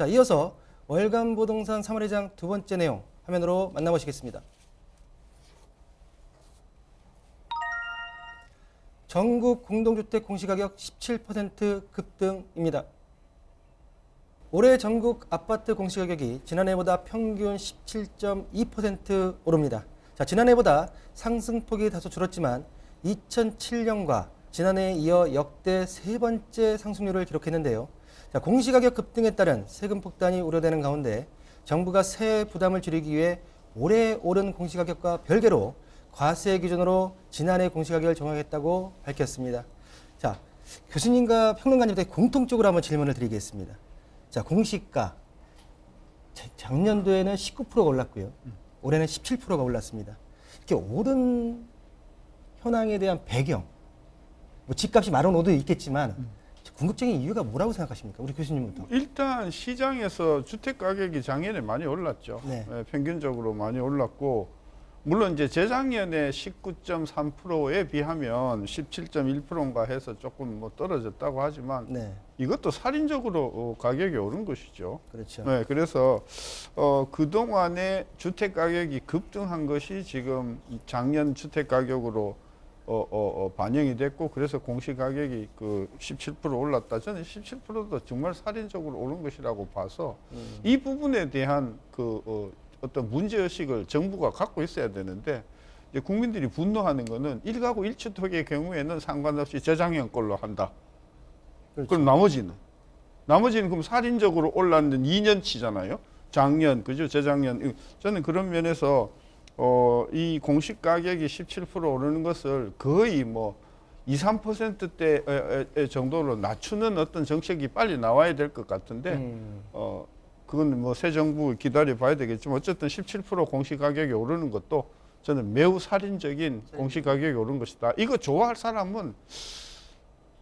자, 이어서 월간 부동산 3월 회장 두 번째 내용 화면으로 만나보시겠습니다. 전국 공동주택 공시가격 17% 급등입니다. 올해 전국 아파트 공시가격이 지난해보다 평균 17.2% 오릅니다. 자, 지난해보다 상승폭이 다소 줄었지만 2007년과 지난해에 이어 역대 세 번째 상승률을 기록했는데요. 자, 공시가격 급등에 따른 세금 폭탄이 우려되는 가운데 정부가 세액 부담을 줄이기 위해 올해 오른 공시가격과 별개로 과세 기준으로 지난해 공시가격을 정하겠다고 밝혔습니다. 자, 교수님과 평론가님께 공통적으로 한번 질문을 드리겠습니다. 자, 공시가 작년도에는 19%가 올랐고요. 올해는 17%가 올랐습니다. 이렇게 오른 현황에 대한 배경, 뭐 집값이 15,000원도 있겠지만 궁극적인 이유가 뭐라고 생각하십니까? 우리 교수님부터. 일단 시장에서 주택 가격이 작년에 많이 올랐죠. 네. 평균적으로 많이 올랐고, 물론 이제 재작년에 19.3%에 비하면 17.1%인가 해서 조금 뭐 떨어졌다고 하지만 네. 이것도 살인적으로 가격이 오른 것이죠. 그렇죠. 네, 그래서 그동안에 주택 가격이 급등한 것이 지금 작년 주택 가격으로 반영이 됐고, 그래서 공시 가격이 그 17% 올랐다. 저는 17%도 정말 살인적으로 오른 것이라고 봐서 이 부분에 대한 어떤 문제의식을 정부가 갖고 있어야 되는데, 이제 국민들이 분노하는 거는 1가구 1주택의 경우에는 상관없이 재작년 걸로 한다. 그렇죠. 그럼 나머지는 그럼 살인적으로 올랐는 2년치잖아요. 작년, 그죠? 재작년. 저는 그런 면에서 이 공시 가격이 17% 오르는 것을 거의 뭐 2, 3%대 정도로 낮추는 어떤 정책이 빨리 나와야 될 것 같은데, 그건 뭐 새 정부 기다려 봐야 되겠지만 어쨌든 17% 공시 가격이 오르는 것도 저는 매우 살인적인 공시 가격이 오른 것이다. 이거 좋아할 사람은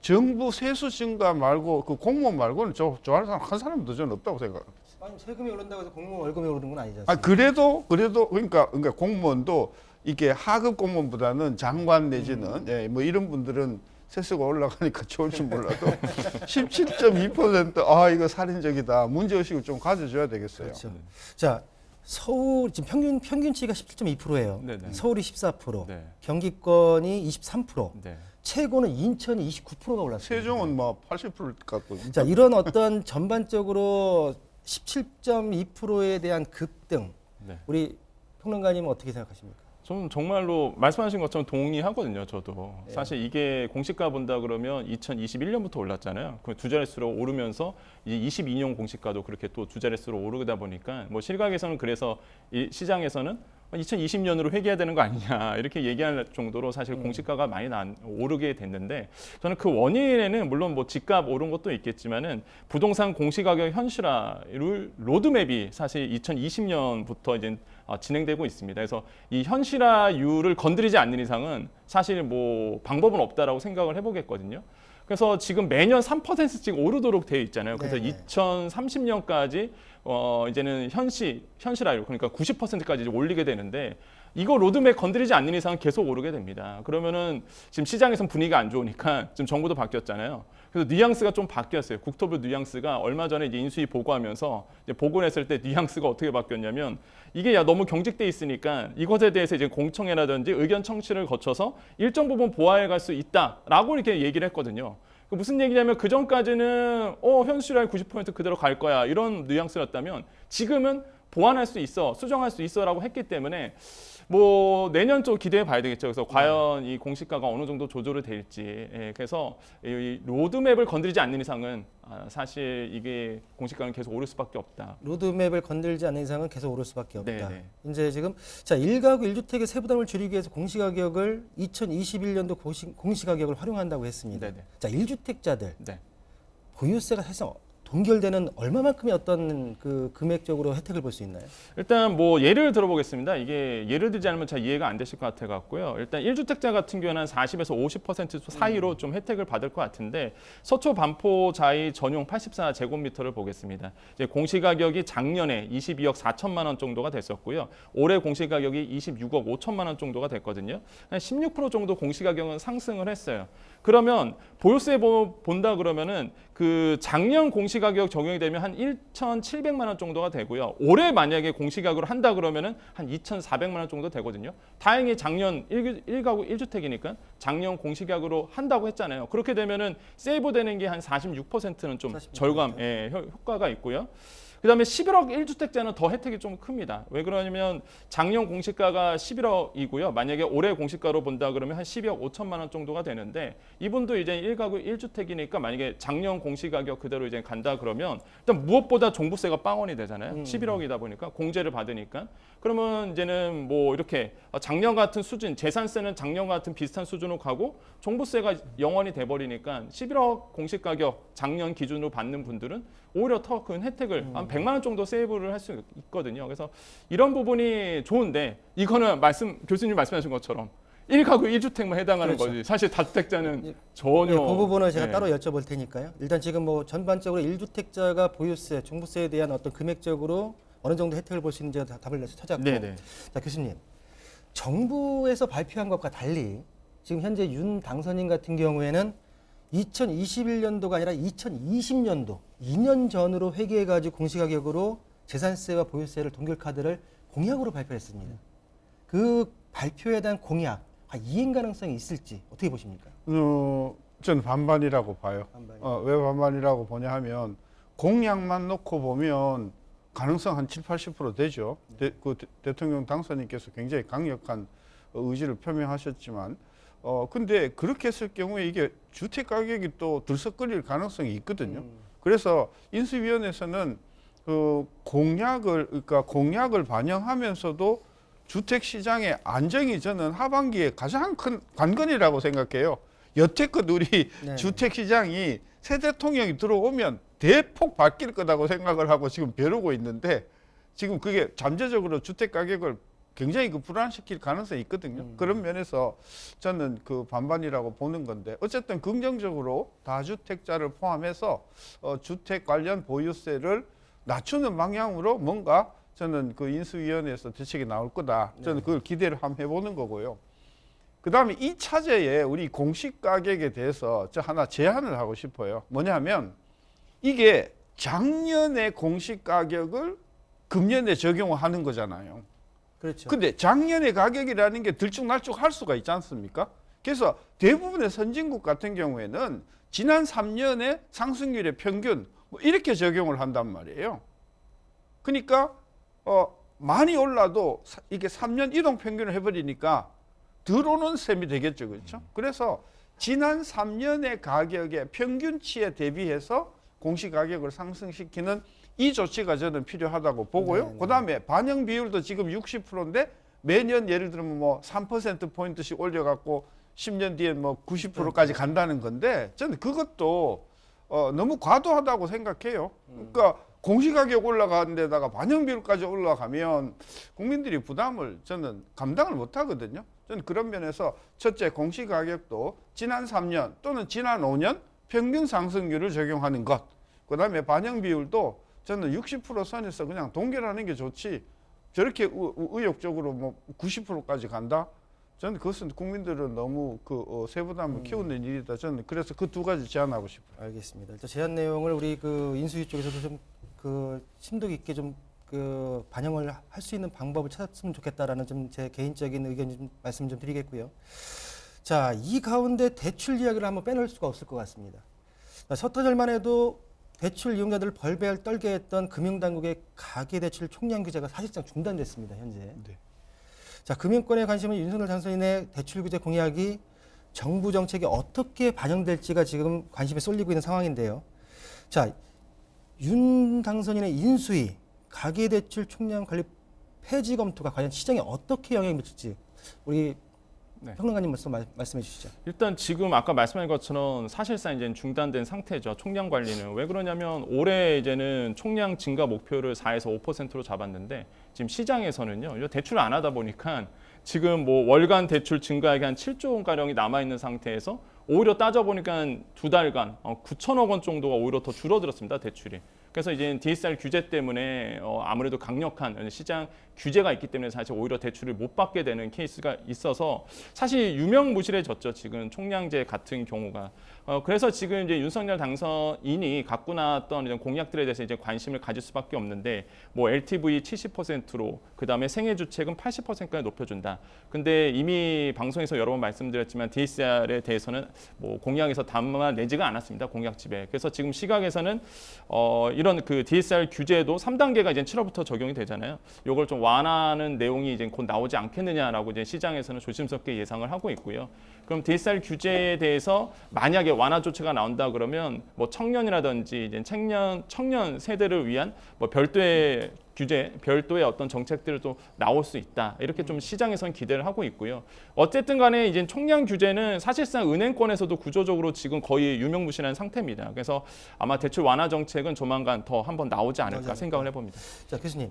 정부 세수 증가 말고 그 공무원 말고는 좋아할 사람 한 사람도 저는 없다고 생각합니다. 아니, 세금이 오른다고 해서 공무원 월급이 오르는 건 아니지 아, 않습니까? 그래도 그러니까 공무원도 이게 하급 공무원보다는 장관 내지는 뭐 이런 분들은 세수가 올라가니까 좋을지 몰라도 17.2% 이거 살인적이다. 문제의식을 좀 가져줘야 되겠어요. 그렇죠. 자, 서울 지금 평균치가 17.2%예요. 네네. 서울이 14%, 네. 경기권이 23%, 네. 최고는 인천이 29%가 올랐습니다. 세종은 뭐 80% 갖고. 자, 이런 어떤 전반적으로 17.2%에 대한 급등, 네. 우리 평론가님은 어떻게 생각하십니까? 저는 정말로 말씀하신 것처럼 동의하거든요. 저도 네. 사실 이게 공시가 본다 그러면 2021년부터 올랐잖아요. 그 두 자릿수로 오르면서 이제 22년 공시가도 그렇게 또 두 자릿수로 오르다 보니까 뭐 실각에서는 그래서 이 시장에서는 2020년으로 회귀해야 되는 거 아니냐 이렇게 얘기할 정도로 사실 공시가가 많이 오르게 됐는데, 저는 그 원인에는 물론 뭐 집값 오른 것도 있겠지만은 부동산 공시가격 현실화를 로드맵이 사실 2020년부터 이제 진행되고 있습니다. 그래서 이 현실화율을 건드리지 않는 이상은 사실 뭐 방법은 없다라고 생각을 해보겠거든요. 그래서 지금 매년 3%씩 오르도록 되어 있잖아요. 그래서 네네. 2030년까지 이제는 현실화율, 그러니까 90%까지 이제 올리게 되는데, 이거 로드맵 건드리지 않는 이상은 계속 오르게 됩니다. 그러면은 지금 시장에선 분위기가 안 좋으니까 지금 정부도 바뀌었잖아요. 그래서 뉘앙스가 좀 바뀌었어요. 국토부 뉘앙스가 얼마 전에 이제 인수위 보고하면서 이제 보고냈을 때 뉘앙스가 어떻게 바뀌었냐면, 이게 너무 경직돼 있으니까 이것에 대해서 이제 공청회라든지 의견 청취를 거쳐서 일정 부분 보완해 갈 수 있다라고 이렇게 얘기를 했거든요. 무슨 얘기냐면 그 전까지는 현실화율 90% 그대로 갈 거야 이런 뉘앙스였다면, 지금은 보완할 수 있어, 수정할 수 있어라고 했기 때문에 뭐 내년 좀 기대해 봐야 되겠죠. 그래서 과연 이 공시가가 어느 정도 조절이 될지. 그래서 이 로드맵을 건드리지 않는 이상은 사실 이게 공시가는 계속 오를 수밖에 없다. 로드맵을 건들지 않는 이상은 계속 오를 수밖에 없다. 네네. 이제 지금 자, 1가구 1주택의 세부담을 줄이기 위해서 공시가격을 2021년도 공시가격을 활용한다고 했습니다. 네네. 자, 1주택자들 네. 보유세가 사실 동결되는 얼마만큼의 어떤 그 금액적으로 혜택을 볼 수 있나요? 일단 뭐 예를 들어보겠습니다. 이게 예를 들지 않으면 잘 이해가 안 되실 것 같아 갖고요. 일단 1주택자 같은 경우에는 한 40에서 50% 사이로 좀 혜택을 받을 것 같은데, 서초 반포 자이 전용 84제곱미터를 보겠습니다. 이제 공시가격이 작년에 22억 4천만 원 정도가 됐었고요. 올해 공시가격이 26억 5천만 원 정도가 됐거든요. 한 16% 정도 공시가격은 상승을 했어요. 그러면 보유세 본다 그러면은 그 작년 공시 공시가격 적용이 되면 한 1,700만 원 정도가 되고요. 올해 만약에 공시가격으로 한다 그러면은 한 2,400만 원 정도 되거든요. 다행히 작년 1가구 1주택이니까 작년 공시가격으로 한다고 했잖아요. 그렇게 되면은 세이브 되는 게 한 46%는 좀 46%. 절감 효과가 있고요. 그다음에 11억 1주택자는 더 혜택이 좀 큽니다. 왜 그러냐면 작년 공시가가 11억이고요. 만약에 올해 공시가로 본다 그러면 한 12억 5천만 원 정도가 되는데 이분도 이제 1가구 1주택이니까 만약에 작년 공시가격 그대로 이제 간다 그러면 일단 무엇보다 종부세가 빵원이 되잖아요. 11억이다 보니까 공제를 받으니까. 그러면 이제는 뭐 이렇게 작년 같은 수준, 재산세는 작년 같은 비슷한 수준으로 가고 종부세가 0원이 돼버리니까 11억 공시가격 작년 기준으로 받는 분들은 오히려 더 큰 혜택을 한 100만 원 정도 세이브를 할 수 있거든요. 그래서 이런 부분이 좋은데 이거는 교수님 말씀하신 것처럼 1가구 1주택만 해당하는 그렇죠. 거지. 사실 다주택자는 예, 전혀. 그 부분을 제가 네. 따로 여쭤볼 테니까요. 일단 지금 뭐 전반적으로 1주택자가 보유세, 종부세에 대한 어떤 금액적으로 어느 정도 혜택을 볼 수 있는지 답을 찾았고. 네네. 자, 교수님. 정부에서 발표한 것과 달리 지금 현재 윤 당선인 같은 경우에는 2021년도가 아니라 2020년도 2년 전으로 회귀해가지고 공시가격으로 재산세와 보유세를 동결 카드를 공약으로 발표했습니다. 그 발표에 대한 공약, 이행 가능성이 있을지 어떻게 보십니까? 저는 반반이라고 봐요. 반반이요. 왜 반반이라고 보냐 하면 공약만 놓고 보면 가능성 한 7, 80% 되죠. 대통령 당선인께서 굉장히 강력한 의지를 표명하셨지만 근데 그렇게 했을 경우에 이게 주택 가격이 또 들썩거릴 가능성이 있거든요. 그래서 인수위원회에서는 그 공약을 반영하면서도 주택 시장의 안정이 저는 하반기에 가장 큰 관건이라고 생각해요. 여태껏 우리 네. 주택 시장이 새 대통령이 들어오면 대폭 바뀔 거라고 생각을 하고 지금 벼르고 있는데 지금 그게 잠재적으로 주택 가격을 굉장히 불안시킬 가능성이 있거든요. 그런 면에서 저는 그 반반이라고 보는 건데 어쨌든 긍정적으로 다주택자를 포함해서 주택 관련 보유세를 낮추는 방향으로 뭔가 저는 그 인수위원회에서 대책이 나올 거다. 저는 그걸 기대를 한번 해보는 거고요. 그 다음에 2차제에 우리 공시가격에 대해서 저 하나 제안을 하고 싶어요. 뭐냐면 이게 작년의 공시가격을 금년에 적용을 하는 거잖아요. 그렇죠. 근데 작년의 가격이라는 게 들쭉날쭉 할 수가 있지 않습니까? 그래서 대부분의 선진국 같은 경우에는 지난 3년의 상승률의 평균 뭐 이렇게 적용을 한단 말이에요. 그러니까 많이 올라도 이게 3년 이동 평균을 해버리니까 들어오는 셈이 되겠죠. 그렇죠? 그래서 지난 3년의 가격의 평균치에 대비해서 공시가격을 상승시키는 이 조치가 저는 필요하다고 보고요. 네네. 그다음에 반영 비율도 지금 60%인데 매년 예를 들면 뭐 3%포인트씩 올려갖고 10년 뒤에 뭐 90%까지 간다는 건데 저는 그것도 너무 과도하다고 생각해요. 그러니까 공시가격 올라가는 데다가 반영 비율까지 올라가면 국민들이 부담을 저는 감당을 못 하거든요. 저는 그런 면에서 첫째 공시가격도 지난 3년 또는 지난 5년 평균 상승률을 적용하는 것. 그다음에 반영 비율도 저는 60% 선에서 그냥 동결하는 게 좋지. 저렇게 의욕적으로 뭐 90%까지 간다? 저는 그것은 국민들은 너무 세부담을 키우는 일이다. 저는 그래서 그 두 가지 제안하고 싶어요. 알겠습니다. 일단 제안 내용을 우리 그 인수위 쪽에서도 좀 심도 있게 좀 반영을 할 수 있는 방법을 찾았으면 좋겠다라는 좀 제 개인적인 의견 좀 말씀 좀 드리겠고요. 자, 이 가운데 대출 이야기를 한번 빼놓을 수가 없을 것 같습니다. 첫 달만 해도 대출 이용자들을 벌벌 떨게 했던 금융당국의 가계대출 총량 규제가 사실상 중단됐습니다. 현재. 네. 자, 금융권에 관심은 윤석열 당선인의 대출 규제 공약이 정부 정책에 어떻게 반영될지가 지금 관심이 쏠리고 있는 상황인데요. 자, 윤 당선인의 인수위 가계대출 총량 관리 폐지 검토가 과연 시장에 어떻게 영향을 미칠지 우리 네. 평론가님 말씀해 주시죠. 일단 지금 아까 말씀하신 것처럼 사실상 이제 중단된 상태죠. 총량 관리는. 왜 그러냐면 올해 이제는 총량 증가 목표를 4에서 5%로 잡았는데 지금 시장에서는요. 대출을 안 하다 보니까 지금 뭐 월간 대출 증가액이 한 7조 원 가량이 남아 있는 상태에서 오히려 따져 보니까 두 달간 9천억 원 정도가 오히려 더 줄어들었습니다. 대출이. 그래서 이제 DSR 규제 때문에 아무래도 강력한 시장 규제가 있기 때문에 사실 오히려 대출을 못 받게 되는 케이스가 있어서 사실 유명무실해졌죠. 지금 총량제 같은 경우가. 그래서 지금 이제 윤석열 당선인이 갖고 나왔던 이런 공약들에 대해서 이제 관심을 가질 수밖에 없는데 뭐 LTV 70%로 그다음에 생애주택은 80%까지 높여준다. 근데 이미 방송에서 여러 번 말씀드렸지만 DSR에 대해서는 뭐 공약에서 담아내지가 않았습니다. 공약집에. 그래서 지금 시각에서는 이런 그 DSR 규제도 3단계가 이제 7월부터 적용이 되잖아요. 요걸 좀 완화하는 내용이 이제 곧 나오지 않겠느냐라고 이제 시장에서는 조심스럽게 예상을 하고 있고요. 그럼 DSR 규제에 대해서 만약에 완화 조치가 나온다 그러면 뭐 청년이라든지 이제 청년 세대를 위한 뭐 별도의 규제, 별도의 어떤 정책들을 또 나올 수 있다. 이렇게 좀 시장에서는 기대를 하고 있고요. 어쨌든 간에 이제 총량 규제는 사실상 은행권에서도 구조적으로 지금 거의 유명무실한 상태입니다. 그래서 아마 대출 완화 정책은 조만간 더 한번 나오지 않을까 생각을 해봅니다. 자, 교수님.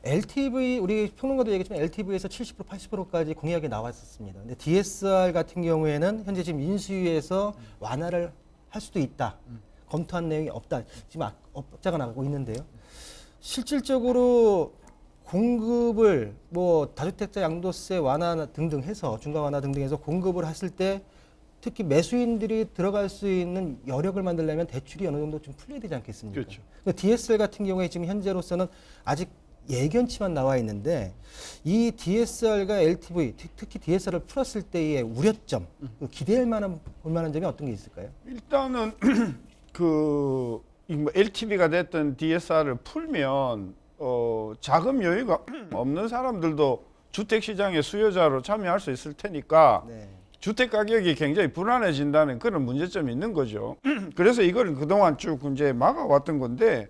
LTV 우리 평론가도 얘기했지만 LTV에서 70% 80%까지 공약이 나왔었습니다. 근데 DSR 같은 경우에는 현재 지금 인수위에서 완화를 할 수도 있다. 검토한 내용이 없다. 지금 업자가 나가고 있는데요. 실질적으로 공급을 뭐 다주택자 양도세 완화 등등 해서 중과 완화 등등 해서 공급을 했을 때 특히 매수인들이 들어갈 수 있는 여력을 만들려면 대출이 어느 정도 좀 풀려야 되지 않겠습니까? 그렇죠. DSR 같은 경우에 지금 현재로서는 아직 예견치만 나와 있는데 이 DSR과 LTV 특히 DSR을 풀었을 때의 우려점 기대할 만한 볼 만한 점이 어떤 게 있을까요? 일단은 그 LTV가 됐던 DSR을 풀면 자금 여유가 없는 사람들도 주택 시장의 수요자로 참여할 수 있을 테니까 네. 주택 가격이 굉장히 불안해진다는 그런 문제점이 있는 거죠. 그래서 이걸 그동안 쭉 이제 막아왔던 건데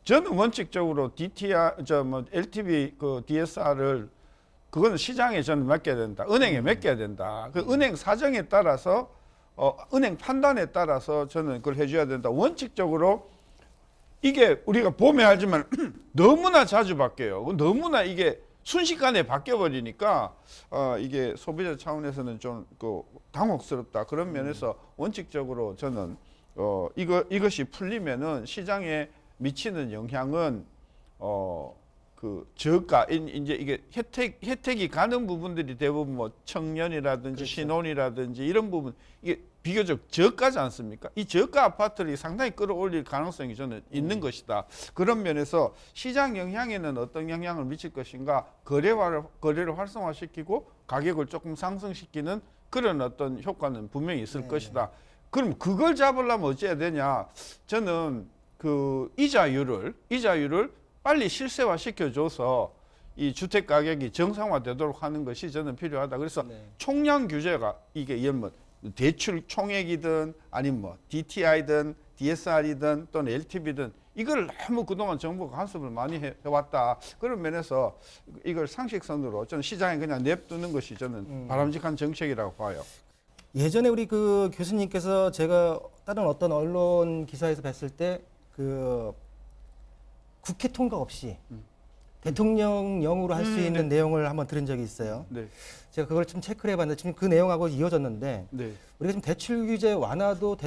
저는 원칙적으로 LTV 그 DSR을 그거는 시장에 저는 맡겨야 된다. 은행에 맡겨야 된다. 그 은행 사정에 따라서 은행 판단에 따라서 저는 그걸 해줘야 된다. 원칙적으로 이게 우리가 보면 알지만 너무나 자주 바뀌어요. 너무나 이게 순식간에 바뀌어버리니까 이게 소비자 차원에서는 좀 그 당혹스럽다. 그런 면에서 원칙적으로 저는 이것이 풀리면은 시장에 미치는 영향은 그 저가 이제 이게 혜택이 가는 부분들이 대부분 뭐 청년이라든지 그렇죠. 신혼이라든지 이런 부분 이게 비교적 저가지 않습니까? 이 저가 아파트를 상당히 끌어올릴 가능성이 저는 있는 것이다. 그런 면에서 시장 영향에는 어떤 영향을 미칠 것인가 거래를 활성화시키고 가격을 조금 상승시키는 그런 어떤 효과는 분명히 있을 것이다. 그럼 그걸 잡으려면 어찌해야 되냐? 저는 그 이자율을 빨리 실세화 시켜줘서 이 주택 가격이 정상화되도록 하는 것이 저는 필요하다. 그래서 총량 규제가 이게 뭐 대출 총액이든 아니면 뭐 DTI든 DSR이든 또는 LTV든 이걸 너무 그동안 정부가 간섭을 많이 해왔다. 그런 면에서 이걸 상식선으로 저는 시장에 그냥 냅두는 것이 저는 바람직한 정책이라고 봐요. 예전에 우리 그 교수님께서 제가 다른 어떤 언론 기사에서 뵀을 때 그 국회 통과 없이 대통령령으로 할 수 있는 내용을 한번 들은 적이 있어요. 네. 제가 그걸 좀 체크를 해봤는데 지금 그 내용하고 이어졌는데 네. 우리가 지금 대출 규제 완화도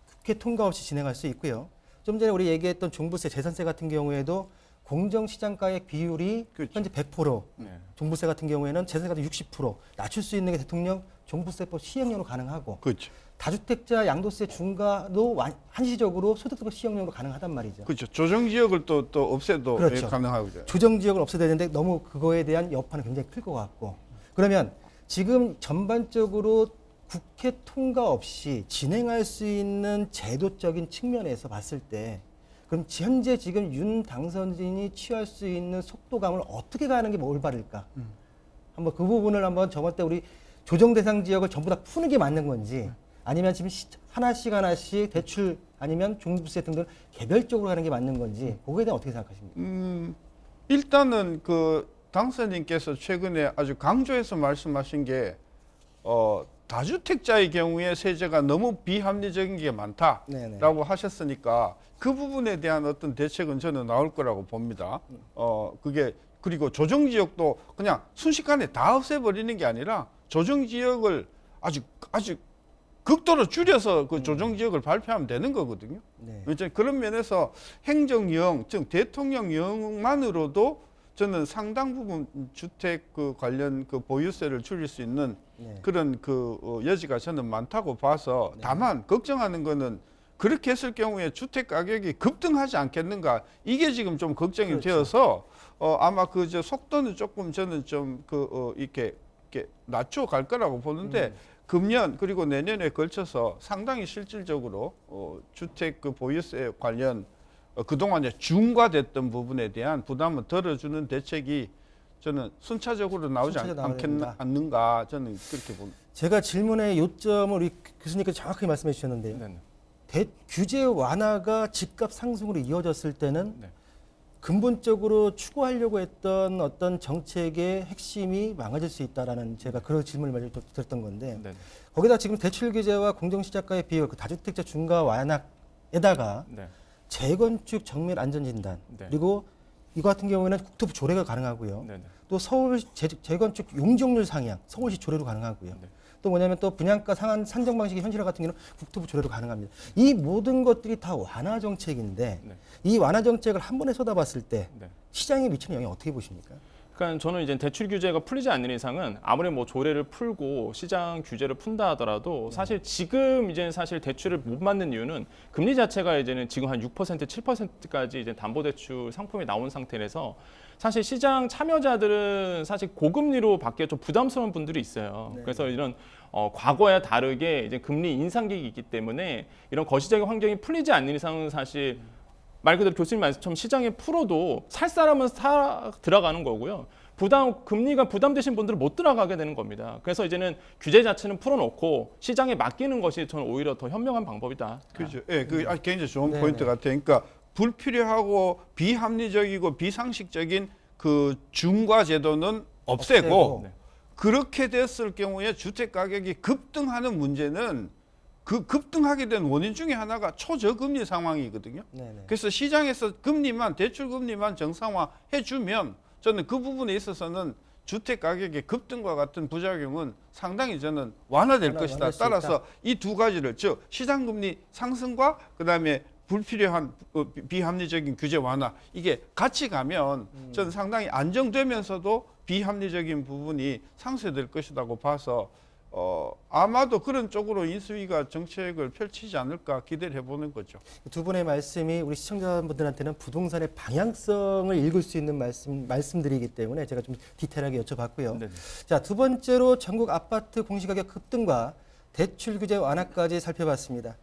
국회 통과 없이 진행할 수 있고요. 좀 전에 우리 얘기했던 종부세, 재산세 같은 경우에도 공정시장가액 비율이 그렇죠. 현재 100%, 네. 종부세 같은 경우에는 재산세 같은 60% 낮출 수 있는 게 대통령 종부세법 시행령으로 가능하고 그렇죠. 다주택자 양도세 중과도 한시적으로 소득세법 시행령으로 가능하단 말이죠. 그렇죠. 조정 지역을 또 없애도 그렇죠. 가능하고요. 조정 지역을 없애야 되는데 너무 그거에 대한 여파는 굉장히 클 것 같고 그러면 지금 전반적으로 국회 통과 없이 진행할 수 있는 제도적인 측면에서 봤을 때 그럼 현재 지금 윤 당선인이 취할 수 있는 속도감을 어떻게 가는 게 올바를까? 한번 그 부분을 한번 저번 때 우리 조정 대상 지역을 전부 다 푸는 게 맞는 건지 아니면 지금 하나씩 대출 아니면 종부세 등등 개별적으로 가는 게 맞는 건지 그거에 대해 어떻게 생각하십니까? 일단은 그 당선인께서 최근에 아주 강조해서 말씀하신 게 다주택자의 경우에 세제가 너무 비합리적인 게 많다라고 네네. 하셨으니까 그 부분에 대한 어떤 대책은 저는 나올 거라고 봅니다. 그게 그리고 조정 지역도 그냥 순식간에 다 없애버리는 게 아니라 조정 지역을 아주 극도로 줄여서 그 조정 지역을 발표하면 되는 거거든요. 네. 이제 그런 면에서 행정령, 즉 대통령령만으로도 저는 상당 부분 주택 그 관련 그 보유세를 줄일 수 있는 네. 그런 여지가 저는 많다고 봐서 다만 걱정하는 거는 그렇게 했을 경우에 주택 가격이 급등하지 않겠는가 이게 지금 좀 걱정이 그렇죠. 되어서 아마 그 속도는 조금 저는 좀 이렇게 낮춰갈 거라고 보는데 금년 그리고 내년에 걸쳐서 상당히 실질적으로 주택 그 보유세 관련 그동안에 중과됐던 부분에 대한 부담을 덜어주는 대책이 저는 순차적으로 나오지 순차적으로 나와야 된다. 않는가 저는 그렇게 봅니다. 제가 질문의 요점을 우리 교수님께서 정확하게 말씀해 주셨는데요. 네. 규제 완화가 집값 상승으로 이어졌을 때는 네. 근본적으로 추구하려고 했던 어떤 정책의 핵심이 망가질 수 있다라는 제가 그런 질문을 먼저 드렸던 건데 네. 거기다 지금 대출 규제와 공정시작가의 비율, 그 다주택자 중과 완화에다가 네. 재건축 정밀 안전진단 네. 그리고 이거 같은 경우에는 국토부 조례가 가능하고요. 네. 네. 또 서울 재건축 용적률 상향, 서울시 조례로 가능하고요. 네. 또 뭐냐면 또 분양가 상한 산정 방식의 현실화 같은 경우는 국토부 조례로 가능합니다. 이 모든 것들이 다 완화 정책인데 네. 이 완화 정책을 한 번에 쏟아봤을 때 네. 시장에 미치는 영향 어떻게 보십니까? 그러니까 저는 이제 대출 규제가 풀리지 않는 이상은 아무리 뭐 조례를 풀고 시장 규제를 푼다 하더라도 사실 지금 이제 사실 대출을 못 받는 이유는 금리 자체가 이제는 지금 한 6%, 7%까지 이제 담보대출 상품이 나온 상태라서 사실 시장 참여자들은 사실 고금리로 받기에 좀 부담스러운 분들이 있어요. 네. 그래서 이런 과거와 다르게 이제 금리 인상기이기 있기 때문에 이런 거시적인 환경이 풀리지 않는 이상은 사실 말 그대로 교수님 말씀처럼 시장에 풀어도 살 사람은 들어가는 거고요. 금리가 부담되신 분들은 못 들어가게 되는 겁니다. 그래서 이제는 규제 자체는 풀어놓고 시장에 맡기는 것이 저는 오히려 더 현명한 방법이다. 그렇죠. 예, 그 굉장히 좋은 네, 포인트 네. 같아요. 그러니까 불필요하고 비합리적이고 비상식적인 그 중과 제도는 없애고 네. 그렇게 됐을 경우에 주택 가격이 급등하는 문제는 그 급등하게 된 원인 중에 하나가 초저금리 상황이거든요. 네네. 그래서 시장에서 대출 금리만 정상화해 주면 저는 그 부분에 있어서는 주택 가격의 급등과 같은 부작용은 상당히 저는 완화될 것이다. 완화할 수 따라서 이 두 가지를 즉 시장 금리 상승과 그다음에 불필요한 비합리적인 규제 완화 이게 같이 가면 저는 상당히 안정되면서도 비합리적인 부분이 상쇄될 것이라고 봐서 아마도 그런 쪽으로 인수위가 정책을 펼치지 않을까 기대를 해보는 거죠. 두 분의 말씀이 우리 시청자분들한테는 부동산의 방향성을 읽을 수 있는 말씀들이기 때문에 제가 좀 디테일하게 여쭤봤고요. 네. 자, 두 번째로 전국 아파트 공시가격 급등과 대출 규제 완화까지 살펴봤습니다.